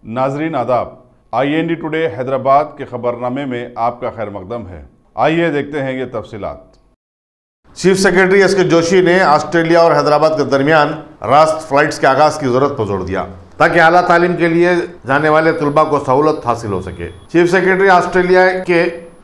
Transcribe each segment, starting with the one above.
नाजरीन आदाब, IND today Hyderabad के खबरनामे में आपका खैर मकदम है। आइए देखते हैं ये तफसीलात। Chief secretary SK. जोशी ने ऑस्ट्रेलिया और हैदराबाद के दरमियान रास्त फ्लाइट्स के आगाज की जरूरत पर जोर दिया ताकि आला तालीम के लिए जाने वाले तलबा को सहूलत हासिल हो सके। चीफ सेक्रेटरी ऑस्ट्रेलिया के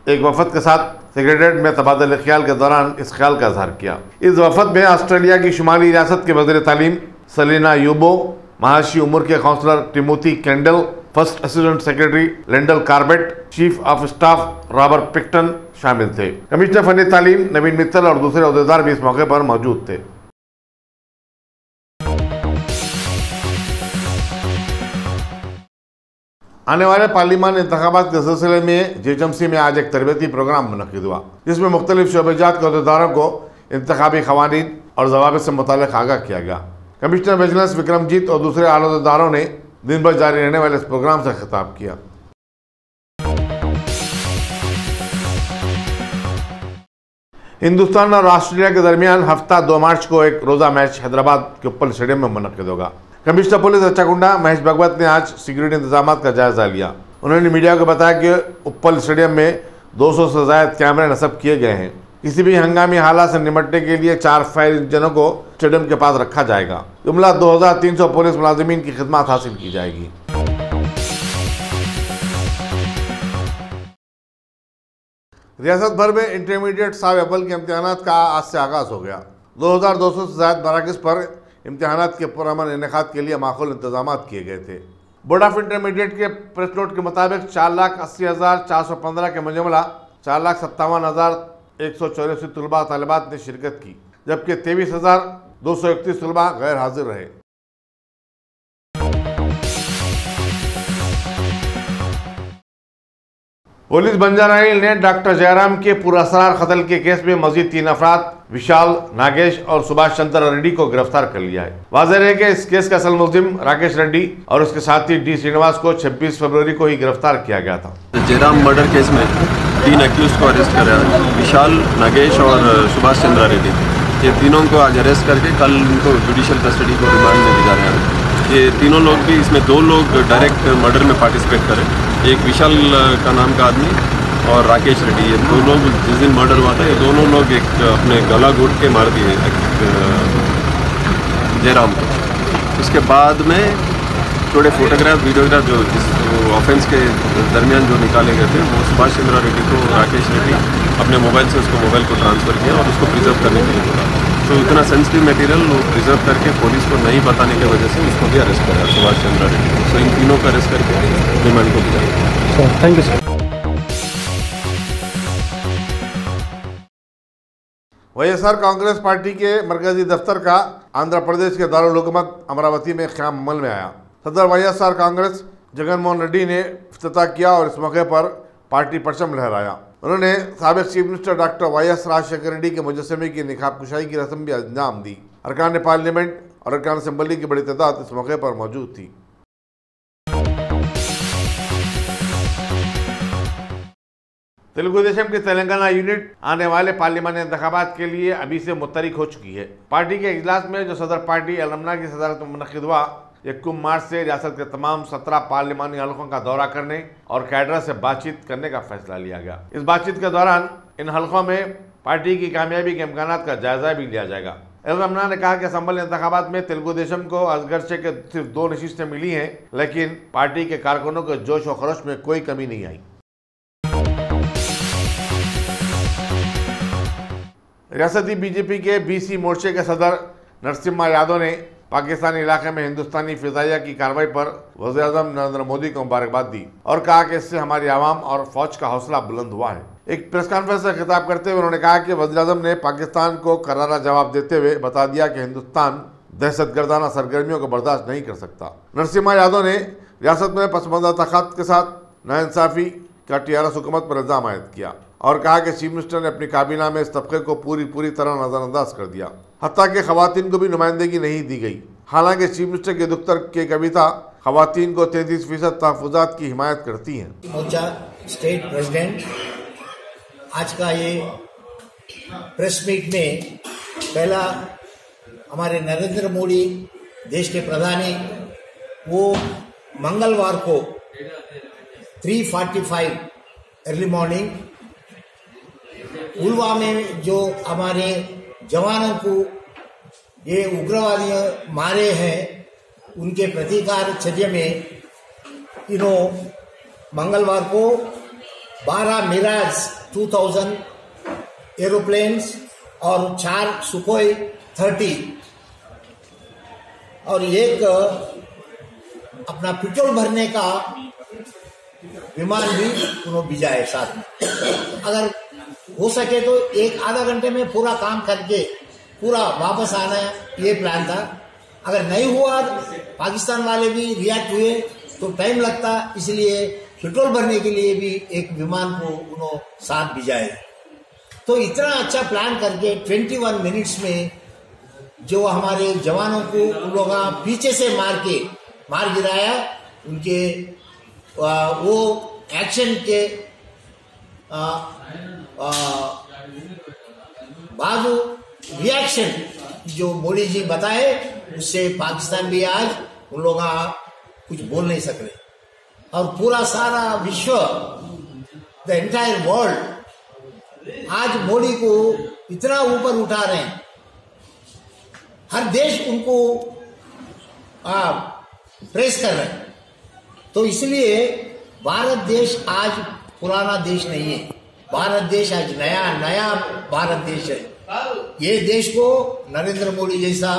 एक वफद के साथ सेक्रेटरीट में तबादला ख्याल के दौरान इस ख्याल का इजहार किया। इस वफद में ऑस्ट्रेलिया की शुमाली रियासत के वज़ीर तालीम सलीना यूबो, महाशी उम्र के counsellor Timothy Kendall, first assistant secretary Lendl Corbett, chief of staff Robert Picton शामिल थे। कमिश्नर फनी तालीम नवीन मित्तल और दूसरे अहदेदार भी इस मौके पर मौजूद थे। आने वाले पार्लिमान इंतखाबात के सिलसिले में JHMC में आज एक तरबती प्रोग्राम मुनक्किद हुआ, जिसमें मुख्तलिफ शोबेजात के अहदेदारों को इंतखाबी क़वानीन और ज़वाबित से मुताल्लिक़ आगाह किया गया। कमिश्नर विजिलेंस विक्रमजीत और दूसरे आला अहदेदारों ने दिन भर जारी रहने वाले इस प्रोग्राम से खिताब किया। हिंदुस्तान और ऑस्ट्रेलिया के दरमियान हफ्ता 2 मार्च को एक रोज़ा मैच हैदराबाद के उप्पल स्टेडियम में मुनक्किद होगा। कमिश्नर पुलिस अच्छाकुंडा महेश भगवत ने आज सिक्योरिटी इंतजाम का जायजा लिया। उन्होंने मीडिया को बताया कि उप्पल स्टेडियम में 200 से ज़ायद कैमरे नस्ब किए गए हैं। किसी भी हंगामी हालात से निपटने के लिए 4 फायर इंजनों को स्टेडियम के पास रखा जाएगा। जुमला 2300 पुलिस मुलाजिमीन की खिदमत हासिल की जाएगी। रियासत भर में इंटरमीडिएट साल अव्वल के इम्तिहानात का आज से आगाज़ हो गया। 2200 से ज़्यादा मराकज़ पर इम्तिहानात के पुरअमन इनेकाद के लिए माकूल इंतजाम किए गए थे। बोर्ड ऑफ इंटरमीडिएट के प्रेस नोट के मुताबिक 4,80,415 के मुजमला 4,57,184 तलबा तालिबात ने शिरकत की, जबकि 23,231 तलबा गैर हाजिर रहे। पुलिस बंजारा हिल ने डॉक्टर जयराम के पुरअसरार कत्ल के केस में मजीद 3 अफराद विशाल, नागेश और सुभाष चंद्र रेड्डी को गिरफ्तार कर लिया है। वाज़ेह है कि इस केस का असल मुल्जिम राकेश रेड्डी और उसके साथी डी श्रीनिवास को 26 फरवरी को ही गिरफ्तार किया गया था। जयराम मर्डर केस में 3 एक्यूज को अरेस्ट कर रहा है, विशाल, नागेश और सुभाष चंद्र रेड्डी। ये तीनों को आज अरेस्ट करके कल उनको जुडिशियल कस्टडी को रिमांड में भेजा रहे हैं। ये तीनों लोग भी, इसमें 2 लोग डायरेक्ट मर्डर में पार्टिसिपेट करें, एक विशाल का नाम का आदमी और राकेश रेड्डी। ये 2 लोग जिस दिन मर्डर हुआ था, ये दोनों लोग एक अपने गला घोट के मार दिए जयराम को। उसके बाद में थोड़े फोटोग्राफ, वीडियोग्राफ जो इस ऑफेंस के दरमियान जो निकाले गए थे, वो सुभाष चंद्र रेड्डी को राकेश रेड्डी अपने मोबाइल से उसको मोबाइल को ट्रांसफ़र किया और उसको प्रिजर्व करने के लिए बोला। तो इतना सेंसिटिव मटेरियल वो प्रिजर्व करके पुलिस को नहीं बताने की वजह से उसको भी अरेस्ट करा, सुभाष चंद्र रेड्डी को। इन तीनों को अरेस्ट करके रिमांड को भेजा। Thank you sir. YSR Congress party के मरकजी दफ्तर का आंध्र प्रदेश के दारुल हुकूमत अमरावती में क़याम अमल में आया। सदर YSR कांग्रेस जगन मोहन रेड्डी ने इफ्तिताह किया और इस मौके पर पार्टी परचम लहराया। उन्होंने साबिक़ chief minister doctor YS Rajashekhar Reddy के मुजस्समे की निकाब कुशाई की रस्म भी अंजाम दी। अरकान पार्लियामेंट और अरकान असम्बली की बड़ी तादाद इस मौके पर मौजूद थी। तेलुगु देशम की तेलंगाना यूनिट आने वाले पार्लिमानी इंतखाबात के लिए अभी से मुतरिक हो चुकी है। पार्टी के इजलास में जो सदर पार्टी अलमना की सदारत में मुनक्किद हुआ, 1 मार्च से रियासत के तमाम 17 पार्लिमानी हलकों का दौरा करने और कैडर से बातचीत करने का फैसला लिया गया। इस बातचीत के दौरान इन हलकों में पार्टी की कामयाबी के इम्कानात का जायजा भी लिया जाएगा। अलमना ने कहा कि असम्बली इंतखाबात में तेलुगु देशम को अगरचे के सिर्फ 2 नशिस्तें मिली हैं, लेकिन पार्टी के कारकुनों के जोश और खरोश में कोई कमी नहीं आई। रियासती बीजेपी के BC मोर्चे के सदर नरसिम्हा यादव ने पाकिस्तानी इलाके में हिंदुस्तानी फिजाइया की कार्रवाई पर वज़ीर-ए-आज़म नरेंद्र मोदी को मुबारकबाद दी और कहा कि इससे हमारी आवाम और फौज का हौसला बुलंद हुआ है। एक प्रेस कॉन्फ्रेंस से खिताब करते हुए उन्होंने कहा कि वज़ीर-ए-आज़म ने पाकिस्तान को करारा जवाब देते हुए बता दिया कि हिंदुस्तान दहशतगर्दाना सरगर्मियों को बर्दाश्त नहीं कर सकता। नरसिम्हा यादव ने रियासत में पसमंदा ताकत के साथ नाइंसाफ़ी का TRS हुकूमत पर इल्ज़ाम आयद किया और कहा कि चीफ मिनिस्टर ने अपनी काबीना में इस तबके को पूरी तरह नज़रअंदाज कर दिया, हत्ता कि ख़वातीन को भी नुमाइंदगी नहीं दी गई। हालांकि चीफ मिनिस्टर के दफ्तर की कविता ख़वातीन को 33% तहफ़्फ़ुज़ात की हिमायत करती हैं। मोर्चा स्टेट प्रेसिडेंट आज का ये प्रेस मीट में पहला हमारे नरेंद्र मोदी देश के प्रधानी वो मंगलवार को 3:45 अर्ली मॉर्निंग पुलवामा में जो हमारे जवानों को ये उग्रवादी मारे हैं उनके प्रतिकार चर्या में मंगलवार को 12 मिराज 2000 एरोप्लेन्स और 4 सुखोई 30 और एक अपना पेट्रोल भरने का विमान भी उन्होंने भेजा है साथ में। अगर हो सके तो 1-आधा घंटे में पूरा काम करके पूरा वापस आना ये प्लान था। अगर नहीं हुआ पाकिस्तान वाले भी रिएक्ट हुए तो टाइम लगता, इसलिए पेट्रोल भरने के लिए भी एक विमान को उन्होंने साथ भेजा है। तो इतना अच्छा प्लान करके 21 मिनट्स में जो हमारे जवानों को उन लोग पीछे से मार गिराया, उनके वो एक्शन के बाद रिएक्शन जो मोदी जी बताए उससे पाकिस्तान भी आज उन लोग कुछ बोल नहीं सक रहे और पूरा सारा विश्व द एंटायर वर्ल्ड आज मोदी को इतना ऊपर उठा रहे हैं। हर देश उनको प्रेस कर रहे हैं। तो इसलिए भारत देश आज पुराना देश नहीं है, भारत देश आज नया भारत देश है। ये देश को नरेंद्र मोदी जैसा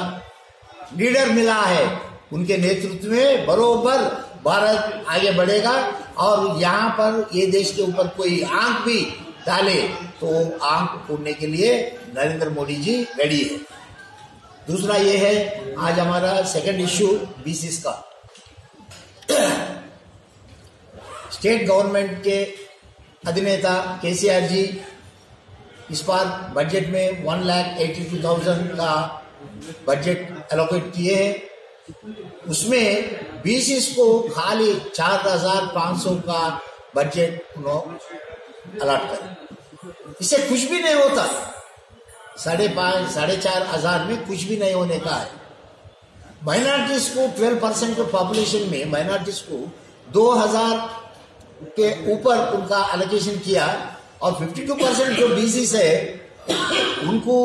लीडर मिला है, उनके नेतृत्व में बरोबर भारत आगे बढ़ेगा और यहाँ पर ये देश के ऊपर कोई आंख भी डाले तो आंख फोड़ने के लिए नरेंद्र मोदी जी रेडी है। दूसरा ये है आज हमारा सेकंड इश्यू बीसीस का। स्टेट गवर्नमेंट के अधिनेता केसीआर जी इस बार बजट में 1,82,000 का बजट एलोकेट किए हैं। उसमें बीसीस को खाली 4,500 का बजट उन्होंने अलॉट कर। इससे कुछ भी नहीं होता, 4,500 में कुछ भी नहीं होने का है। माइनॉरिटीज को 12% के पॉपुलेशन में माइनॉरिटीज को 2,000 के ऊपर उनका एलोकेशन किया और 52% जो बीसीस है उनको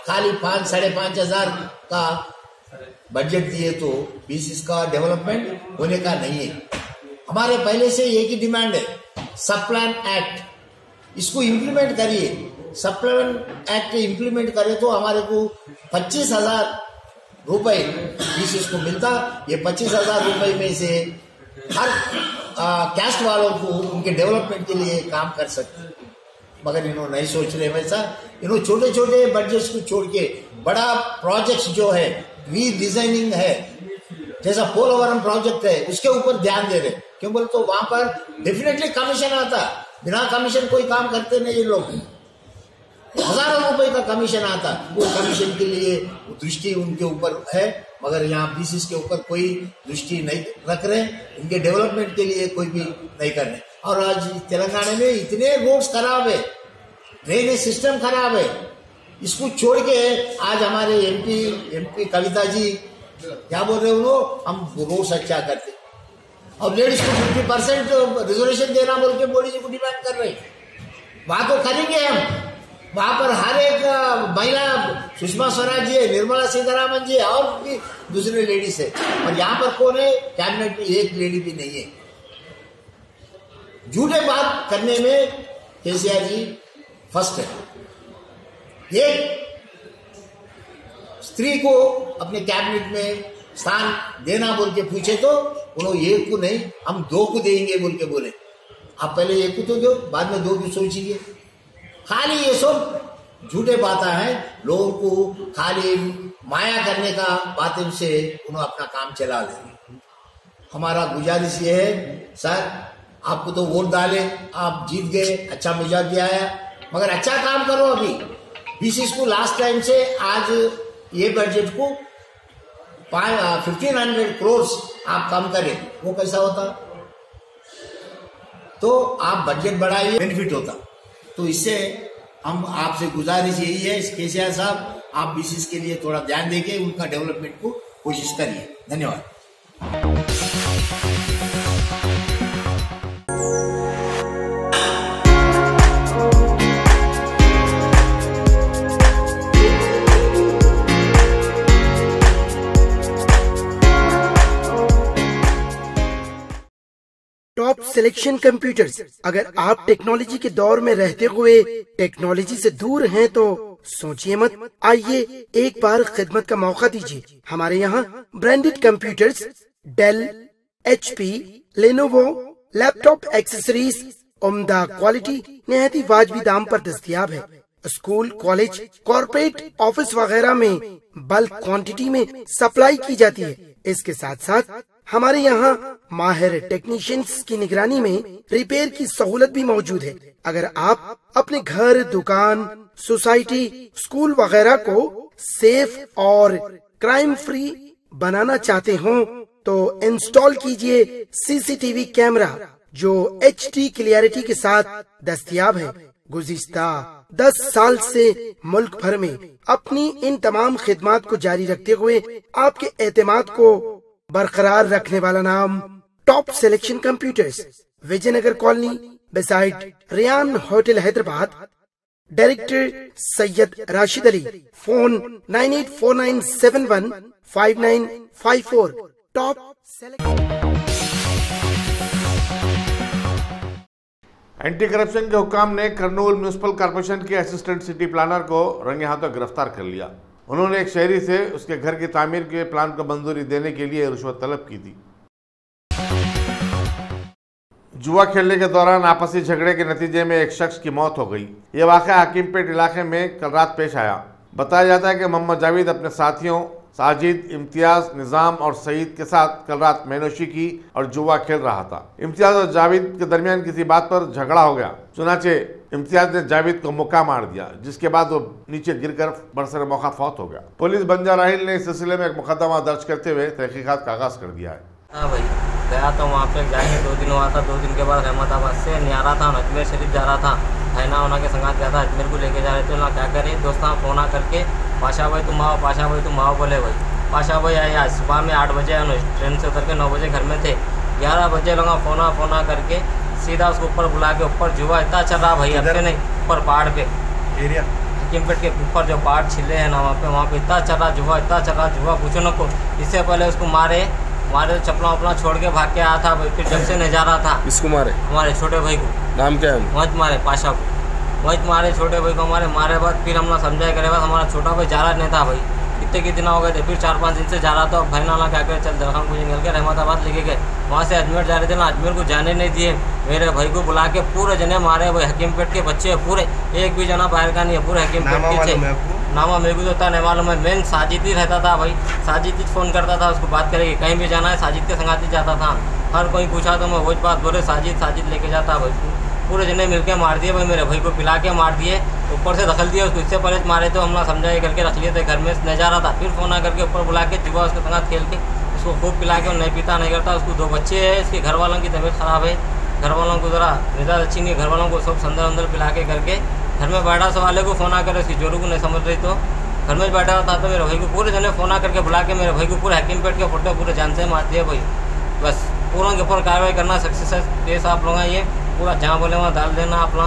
खाली 5,500 का बजट दिए तो बीसीस का डेवलपमेंट होने का नहीं है। हमारे पहले से एक ही डिमांड है, सब प्लान एक्ट, इसको इम्प्लीमेंट करिए। सब प्लान एक्ट इम्प्लीमेंट करे तो हमारे को 25,000 रुपए बीसीस को मिलता। ये 25,000 रुपए में से हर कैस्ट वालों को उनके डेवलपमेंट के लिए काम कर सकते, मगर इन्होंने नहीं सोच रहे वैसा। इन्होंने छोटे छोटे बजट्स को छोड़ के बड़ा प्रोजेक्ट्स जो है रीडिजाइनिंग है, जैसा पोलवरम प्रोजेक्ट है, उसके ऊपर ध्यान दे रहे। क्यों बोले तो वहां पर डेफिनेटली कमीशन आता, बिना कमीशन कोई काम करते नहीं ये लोग। हजारों रुपए का कमीशन आता, वो कमीशन के लिए दृष्टि उनके ऊपर है, मगर यहाँ बीसीस के ऊपर कोई दृष्टि नहीं रख रहे, इनके डेवलपमेंट के लिए कोई भी नहीं कर रहे। और आज तेलंगाना में इतने रोड्स खराब है, ड्रेनेज सिस्टम खराब है, इसको छोड़ के आज हमारे एमपी कविता जी क्या बोल रहे हो, हम रोड्स अच्छा करते और लेडीज को 50% रिजर्वेशन देना बोल के मोदी जी को डिमांड कर रहे। वहां तो करेंगे हम, वहां पर हर एक महिला, सुषमा स्वराज जी, निर्मला सीतारामन जी और भी दूसरे लेडीज है, और यहाँ पर कौन है, कैबिनेट में एक लेडी भी नहीं है। झूठे बात करने में केसीआर जी फर्स्ट है। एक स्त्री को अपने कैबिनेट में स्थान देना बोल के पूछे तो उन्होंने एक को नहीं, हम 2 को देंगे बोल के बोले। आप पहले 1 को तो दो, बाद में 2 को सोचिए। खाली ये सब झूठे बातें हैं, लोगों को खाली माया करने का बातें से उन्होंने अपना काम चला लेंगे। हमारा गुजारिश ये है, सर आपको तो वोट डाले, आप जीत गए, अच्छा मिजाज भी आया, मगर अच्छा काम करो। अभी बीसीस को लास्ट टाइम से आज ये बजट को 1,500 करोड़ आप कम करें, वो कैसा होता? तो आप बजट बढ़ाइए, बेनिफिट होता। तो इससे हम आपसे गुजारिश यही है, केसीआर साहब आप बीसीस के लिए थोड़ा ध्यान देके उनका डेवलपमेंट को कोशिश करिए। धन्यवाद। Selection computers. अगर आप टेक्नोलॉजी के दौर में रहते हुए टेक्नोलॉजी से दूर हैं तो सोचिए मत, आइए एक बार खिदमत का मौका दीजिए। हमारे यहाँ branded computers Dell, HP, Lenovo, laptop accessories उम्दा क्वालिटी निहायत ही वाजबी दाम पर दस्तयाब है। स्कूल, कॉलेज, कॉर्पोरेट, ऑफिस वगैरह में बल्क क्वांटिटी में सप्लाई की जाती है। इसके साथ साथ हमारे यहाँ माहिर टेक्नीशियंस की निगरानी में रिपेयर की सहूलत भी मौजूद है। अगर आप अपने घर, दुकान, सोसाइटी, स्कूल वगैरह को सेफ और क्राइम फ्री बनाना चाहते हो तो इंस्टॉल कीजिए CCTV कैमरा जो HD क्लियरिटी के साथ दस्तयाब है। गुज़िश्ता 10 साल से मुल्क भर में अपनी इन तमाम खिदमात को जारी रखते हुए आपके एतमाद को बरकरार रखने वाला नाम top selection computers, Vijayanagar colony beside Riyan hotel Hyderabad. Director Syed Rashid Ali. Phone 9849715954। Top anti corruption के हुक्काम ने कर्नूल म्यूनिसिपल कॉर्पोरेशन के असिस्टेंट सिटी प्लानर को रंगे हाथों गिरफ्तार कर लिया। उन्होंने एक शहरी से उसके घर की तामीर के प्लान को मंजूरी देने के लिए रिश्वत तलब की थी। जुआ खेलने के दौरान आपसी झगड़े के नतीजे में एक शख्स की मौत हो गई। ये वाक़या हकीमपेट इलाके में कल रात पेश आया। बताया जाता है कि मोहम्मद जावेद अपने साथियों साजिद, इम्तियाज, निज़ाम और सईद के साथ कल रात मैनोशी की और जुआ खेल रहा था। इम्तियाज और जावेद के दरमियान किसी बात पर झगड़ा हो गया। चुनाचे इम्तियाज ने जावेद को मुक्का मार दिया, जिसके बाद वो नीचे गिरकर बरसर मौका फौत हो गया। पुलिस बंजाराहिल ने इस सिलसिले में एक मुकदमा दर्ज करते हुए तहकीकात का आगाज कर दिया है। हाँ भाई, गया तो वहाँ पे जाएंगे 2 दिन हुआ था। 2 दिन के बाद अहमदाबाद से नियारा था, अजमेर शरीफ जा रहा था। हैना होना के संगात गया था, अजमेर को लेके जा रहे थे ना। क्या करे दोस्त फोन करके, पाशा भाई तुम आओ, पाशा भाई तुम आओ। बोले भाई पाशा भाई आए। आज सुबह में 8 बजे ट्रेन से उतर के 9 बजे घर में थे। 11 बजे लोग फोना करके सीधा उसको ऊपर बुला के ऊपर जुआ इतना चल रहा भाई, अपने नहीं ऊपर पहाड़ पे हकीमपेट के ऊपर जो पहाड़ छिले हैं ना वहाँ पे इतना चल रहा जुआ, इतना चल रहा जुआ पूछो न को। इससे पहले उसको मारे चपला वपला छोड़ के भाग के आया था भाई। फिर जब से नहीं जा रहा था। इसको मारे? हमारे छोटे भाई को। नाम क्या है? वहीं मारे पाशा को, वहीं मारे छोटे भाई को मारे बाद फिर हमने समझाया करे बाद हमारा छोटा भाई जा रहा नहीं था भाई। कितने दिन हो गए थे, फिर 4-5 दिन से जा रहा था। भाई नाला क्या करे, चल दरखान को निकल के अहमदाबाद लेके गए। वहाँ से अजमेर जा रहे थे ना, अजमेर को जाने नहीं दिए। मेरे भाई को बुला के पूरे जने मारे भाई। हकीमपेट के बच्चे पूरे, एक भी जना बाहर का नहीं है, पूरे हकीमपेट के। नामा मेरे को तो उतना नहीं मालूम है। मेन साजिद ही रहता था भाई, साजिद ही फ़ोन करता था उसको, बात करेगी कहीं भी जाना है साजिद के संगाती जाता था। हर कोई पूछा तो मैं वही बात बोले, साजिद लेके जाता भाई। पूरे जने मिलके मार दिए भाई, मेरे भाई को पिला के मार दिए, ऊपर से दखल दिया उसको। इससे पहले मारे तो हमला समझाए करके रख लिए थे, घर में नहीं जा रहा था। फिर फ़ोन करके ऊपर बुला के जुआ उसके संगात खेल के उसको खूब पिला के, नहीं पीता नहीं करता। उसको 2 बच्चे हैं, इसके घर वालों की तबीयत ख़राब है, घर वालों को ज़रा मिजाज अच्छी नहीं, घर वालों को सब अंदर पिला के करके घर में बैठा सवाले को फ़ोन कर, उसकी जोरू को नहीं समझ रही तो घर में बैठा था। तो मेरे भाई को पूरे जने फ़ोन करके बुला के मेरे भाई को पूरे हकीमपेट के फोटो पूरे जान से मार दिए भाई। बस पूरों के ऊपर कार्रवाई करना, सक्सेस केस आप लोग ये पूरा जहाँ बोले वहाँ डाल देना अपना।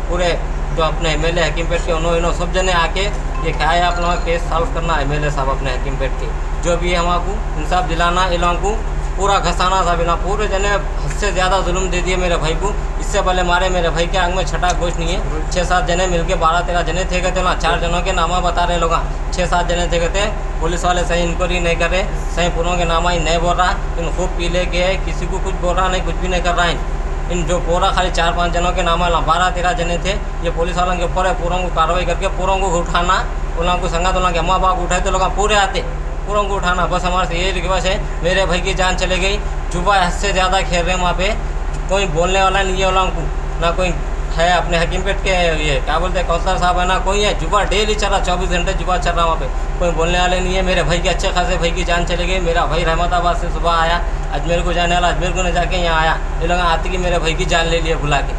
पूरे जो अपने MLA हकीमपेट के उन्होंने सब जने आके ये क्या है आप लोगों का केस सॉल्व करना। MLA साहब अपने हकीमपेट के जो भी है हमको इंसाफ दिलाना, इन लोगों को पूरा घसाना था बिना। पूरे जने हद से ज़्यादा जुल्म दे दिए मेरे भाई को। इससे पहले मारे मेरे भाई के आंख में छठा गोश्त नहीं है। 6-7 जने मिलके 12-13 जने थे कहते ना, 4 जनों के नामा बता रहे लोग, 6-7 जने थे कहते। पुलिस वाले सही इंक्वायरी नहीं कर रहे, सही पूरों के नामा ही नहीं बोल रहा। इन खूब पी ले के किसी को कुछ बोल रहा नहीं, कुछ भी नहीं कर रहा है। इन जो पूरा खाली 4-5 जनों के नाम 12-13 जने थे, ये पुलिस वालों के ऊपर है। पूरों को कार्रवाई करके पूरों को उठाना, उन लोगों को संगत उन के अम्मा बाप उठाए तो लोग पूरे आते, पूरों को उठाना। बस हमारे से यही रिक्वेस्ट है। मेरे भाई की जान चले गई, जुआ हद से ज़्यादा खेल रहे हैं वहाँ पे। कोई बोलने वाला नहीं है उन को, ना कोई है अपने हकीमपेट के ये क्या बोलते हैं कौंसलर साहब है, ना कोई है। जुआ डेली चल रहा, 24 घंटे जुआ चल रहा वहाँ पे, कोई बोलने वाले नहीं है। मेरे भाई के अच्छे खासे भाई की जान चली गई। मेरा भाई रहमताबाद से सुबह आया, अजमेर को जाने वाला, अजमेर को नहीं जाके यहाँ आया। ये लोग आते कि मेरे भाई की जान ले लिए बुला के।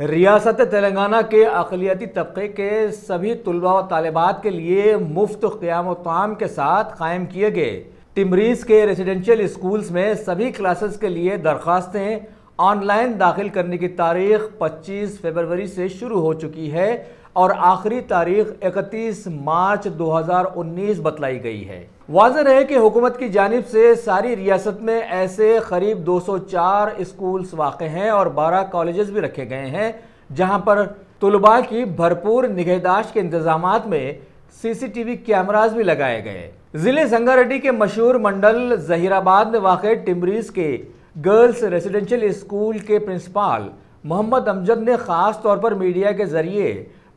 रियासत तेलंगाना के अक़लियती तबके के सभी तुलबा व तालिबात के लिए मुफ्त क़ियाम ताम के साथ कायम किए गए टिमरीज़ के रेजिडेंशियल स्कूल्स में सभी क्लासेस के लिए दरख्वास्तें ऑनलाइन दाखिल करने की तारीख 25 फरवरी से शुरू हो चुकी है। और आखिरी तारीख 31 मार्च 2019 बतलाई गई है। वाज़ेह है कि हुकूमत की जानिब से सारी रियासत में ऐसे करीब 204 स्कूल्स वाक़ हैं और 12 कॉलेजेस भी रखे गए हैं जहां पर तुलबा की भरपूर निगहदाश्त के इंतजामात में CCTV कैमराज भी लगाए गए। जिले संगारेड्डी के मशहूर मंडल जहीराबाद में वाक़ टिमरीज के गर्ल्स रेजिडेंशियल स्कूल के प्रिंसिपाल मोहम्मद अमजद ने ख़ास तौर पर मीडिया के ज़रिए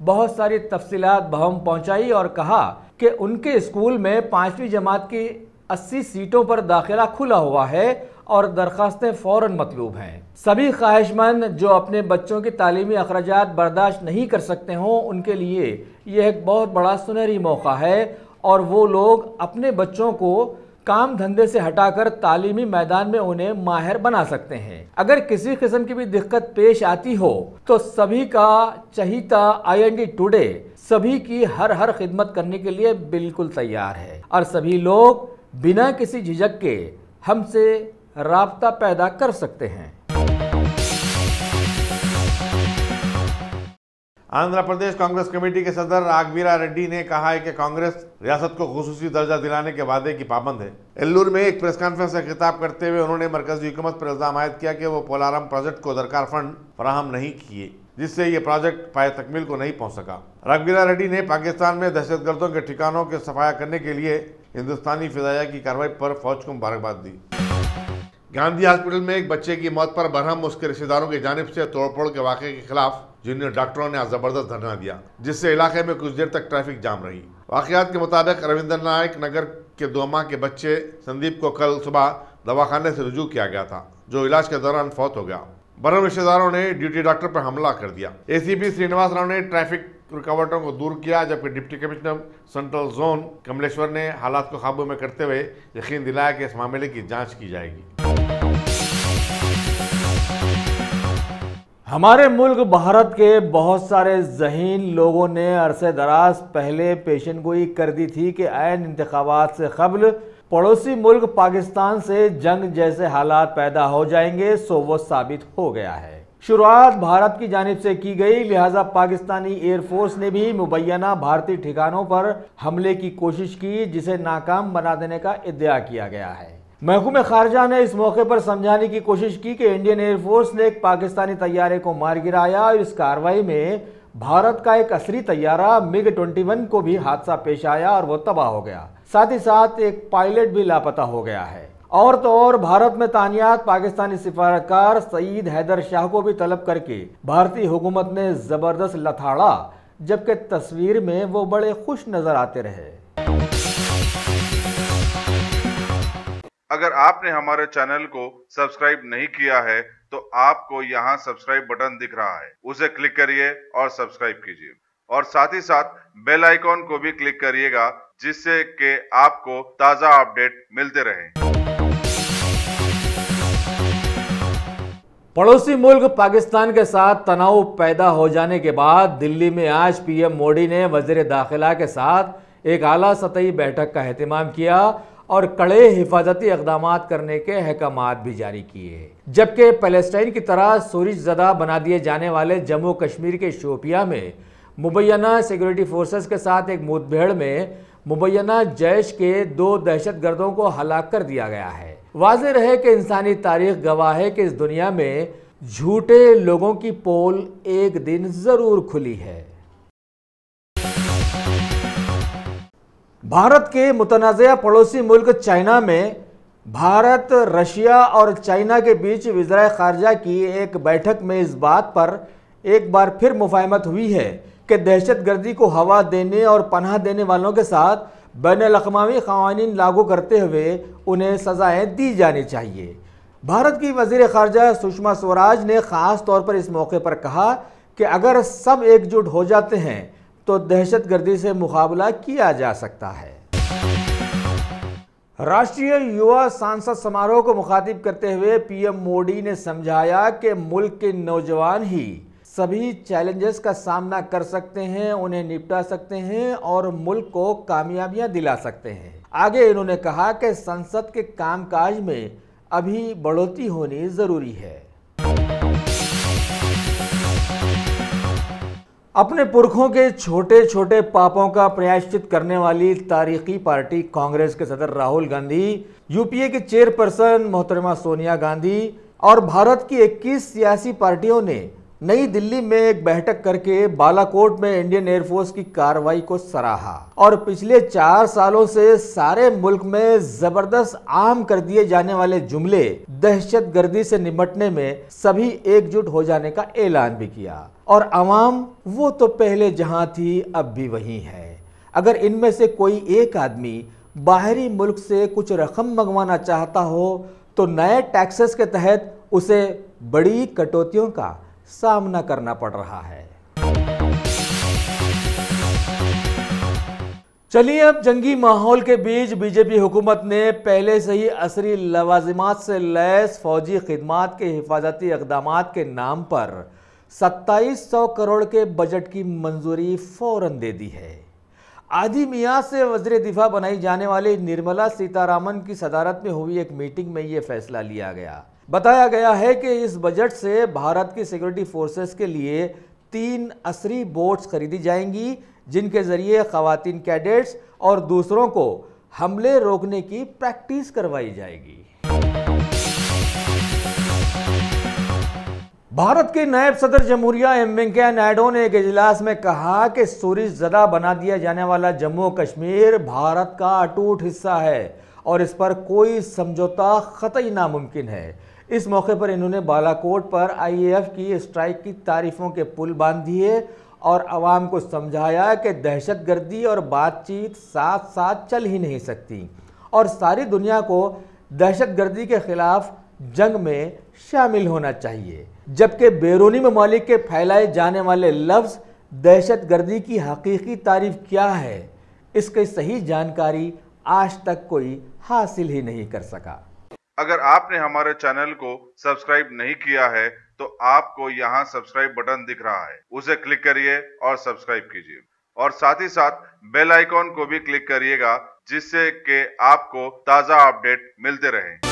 बहुत सारी तफसीलात बहम पहुँचाई और कहा कि उनके स्कूल में 5वीं जमात की 80 सीटों पर दाखिला खुला हुआ है और दरख्वास्तें फ़ौरन मतलूब हैं। सभी ख्वाहिशमंद जो अपने बच्चों की तालीमी अखराजात बर्दाश्त नहीं कर सकते हों उनके लिए यह एक बहुत बड़ा सुनहरी मौका है और वो लोग अपने बच्चों को काम धंधे से हटाकर तालीमी मैदान में उन्हें माहिर बना सकते हैं। अगर किसी किस्म की भी दिक्कत पेश आती हो तो सभी का चहीता IND टुडे सभी की हर खिदमत करने के लिए बिल्कुल तैयार है और सभी लोग बिना किसी झिझक के हमसे राब्ता पैदा कर सकते हैं। आंध्र प्रदेश कांग्रेस कमेटी के सदर राघवीरा रेड्डी ने कहा है कि कांग्रेस रियासत को खुसूसी दर्जा दिलाने के वादे की पाबंद है। एल्लूर में एक प्रेस कॉन्फ्रेंस से खिताब करते हुए उन्होंने मरकजी हुकूमत पर इल्जाम आयद किया कि वो पोलारम प्रोजेक्ट को दरकार फंड फराहम नहीं किए, जिससे ये प्रोजेक्ट पाए तकमील को नहीं पहुंच सका। राघवीरा रेड्डी ने पाकिस्तान में दहशतगर्दों के ठिकानों के सफाया करने के लिए हिंदुस्तानी फिजाया की कार्रवाई पर फौज को मुबारकबाद दी। गांधी हॉस्पिटल में एक बच्चे की मौत पर बरहम उसके रिश्तेदारों की जानिब से तोड़फोड़ के वाक़े के खिलाफ जूनियर डॉक्टरों ने आज जबरदस्त धरना दिया, जिससे इलाके में कुछ देर तक ट्रैफिक जाम रही। वाक़यात के मुताबिक रविंद्र नायक नगर के 2 माह के बच्चे संदीप को कल सुबह दवाखाने से रुजू किया गया था, जो इलाज के दौरान फौत हो गया। बरहम रिश्तेदारों ने ड्यूटी डॉक्टर पर हमला कर दिया। ACP श्रीनिवास राव ने ट्रैफिक रुकावटों को दूर किया, जबकि deputy commissioner central zone Kamleshwar ने हालात को काबू में करते हुए यकीन दिलाया कि इस मामले की जांच की जाएगी। हमारे मुल्क भारत के बहुत सारे ज़हीन लोगों ने अरसे दराज पहले पेशनगोई कर दी थी कि ऐन इंतखाबात से कबल पड़ोसी मुल्क पाकिस्तान से जंग जैसे हालात पैदा हो जाएंगे, सो वो साबित हो गया है। शुरुआत भारत की जानिब से की गई, लिहाजा पाकिस्तानी एयरफोर्स ने भी मुबैना भारतीय ठिकानों पर हमले की कोशिश की, जिसे नाकाम बना देने का इद्दिया किया गया है। महकूमे खारजा ने इस मौके पर समझाने की कोशिश की कि इंडियन एयरफोर्स ने एक पाकिस्तानी तैयारे को मार गिराया और इस कार्रवाई में भारत का एक असली तैयारा MiG-21 को भी हादसा पेश आया और वो तबाह हो गया। साथ ही साथ एक पायलट भी लापता हो गया है। और तो और भारत में तानियात पाकिस्तानी सिफारतकार सईद हैदर शाह को भी तलब करके भारतीय हुकूमत ने जबरदस्त लथाड़ा, जबकि तस्वीर में वो बड़े खुश नजर आते रहे। अगर आपने हमारे चैनल को सब्सक्राइब नहीं किया है तो आपको यहाँ सब्सक्राइब बटन दिख रहा है, उसे क्लिक करिए और सब्सक्राइब कीजिए और साथ ही साथ बेल आइकॉन को भी क्लिक करिएगा, जिससे कि आपको ताज़ा अपडेट मिलते रहें। पड़ोसी मुल्क पाकिस्तान के साथ तनाव पैदा हो जाने के बाद दिल्ली में आज PM मोदी ने वज़ीर दाखिला के साथ एक आला सतही बैठक का एहतमाम किया और कड़े हिफाजती इक़दामात करने के अहकामात भी जारी किए, जबकि पैलेस्टाइन की तरह सूरज ज़दा बना दिए जाने वाले जम्मू कश्मीर के शोपिया में मुबैना सिक्योरिटी फोर्सेस के साथ एक मुठभेड़ में मुबैना जैश के 2 दहशतगर्दों को हलाक कर दिया गया है। वाज़ेह है कि इंसानी तारीख गवाह है कि इस दुनिया में झूठे लोगों की पोल एक दिन जरूर खुली है। भारत के मुतनाज़ा पड़ोसी मुल्क चाइना में भारत, रशिया और चाइना के बीच वज़ीर ख़ारजा की एक बैठक में इस बात पर एक बार फिर मुफ़ाहमत हुई है कि दहशतगर्दी को हवा देने और पनाह देने वालों के साथ बैनुल-अक़वामी क़वानीन लागू करते हुए उन्हें सज़ाएँ दी जानी चाहिए। भारत की वज़ीर ख़ारजा सुषमा स्वराज ने ख़ास तौर पर इस मौके पर कहा कि अगर सब एकजुट हो जाते हैं तो दहशतगर्दी से मुकाबला किया जा सकता है। राष्ट्रीय युवा सांसद समारोह को मुखातिब करते हुए PM मोदी ने समझाया कि मुल्क के नौजवान ही सभी चैलेंजेस का सामना कर सकते हैं, उन्हें निपटा सकते हैं और मुल्क को कामयाबियां दिला सकते हैं। आगे इन्होंने कहा कि संसद के कामकाज में अभी बढ़ोतरी होनी जरूरी है। अपने पुरखों के छोटे छोटे पापों का प्रायश्चित करने वाली तारीखी पार्टी कांग्रेस के सदर राहुल गांधी, यूपीए की चेयरपर्सन मोहतरमा सोनिया गांधी और भारत की 21 सियासी पार्टियों ने नई दिल्ली में एक बैठक करके बालाकोट में इंडियन एयरफोर्स की कार्रवाई को सराहा और पिछले 4 सालों से सारे मुल्क में जबरदस्त आम कर दिए जाने वाले जुमले दहशतगर्दी से निपटने में सभी एकजुट हो जाने का ऐलान भी किया। और अवाम वो तो पहले जहां थी अब भी वहीं है। अगर इनमें से कोई एक आदमी बाहरी मुल्क से कुछ रकम मंगवाना चाहता हो तो नए टैक्सेस के तहत उसे बड़ी कटौतियों का सामना करना पड़ रहा है। चलिए अब जंगी माहौल के बीच बीजेपी हुकूमत ने पहले से ही असरी लवाजिमात से लैस फौजी खिदमात के हिफाजती इक़दामात के नाम पर 2700 करोड़ के बजट की मंजूरी फौरन दे दी है। आधी मियाद से वज़ीर दिफा बनाई जाने वाली निर्मला सीतारामन की सदारत में हुई एक मीटिंग में यह फैसला लिया गया। बताया गया है कि इस बजट से भारत की सिक्योरिटी फोर्सेस के लिए 3 असरी बोट्स खरीदी जाएंगी, जिनके जरिए खवातीन कैडेट्स और दूसरों को हमले रोकने की प्रैक्टिस करवाई जाएगी। भारत के नायब सदर जमहूरिया एम वेंकैया नायडू ने एक इजलास में कहा कि सूरज ज़दा बना दिया जाने वाला जम्मू कश्मीर भारत का अटूट हिस्सा है और इस पर कोई समझौता कतई नामुमकिन है। इस मौके पर इन्होंने बालाकोट पर आईएएफ की स्ट्राइक की तारीफों के पुल बांध दिए और आवाम को समझाया कि दहशतगर्दी और बातचीत साथ साथ चल ही नहीं सकती और सारी दुनिया को दहशतगर्दी के खिलाफ जंग में शामिल होना चाहिए। जबकि बैरूनी ममालिक के फैलाए जाने वाले लफ्ज़ दहशतगर्दी की हकीकी तारीफ क्या है, इसकी सही जानकारी आज तक कोई हासिल ही नहीं कर सका। अगर आपने हमारे चैनल को सब्सक्राइब नहीं किया है तो आपको यहाँ सब्सक्राइब बटन दिख रहा है, उसे क्लिक करिए और सब्सक्राइब कीजिए और साथ ही साथ बेल आइकॉन को भी क्लिक करिएगा, जिससे कि आपको ताज़ा अपडेट मिलते रहें।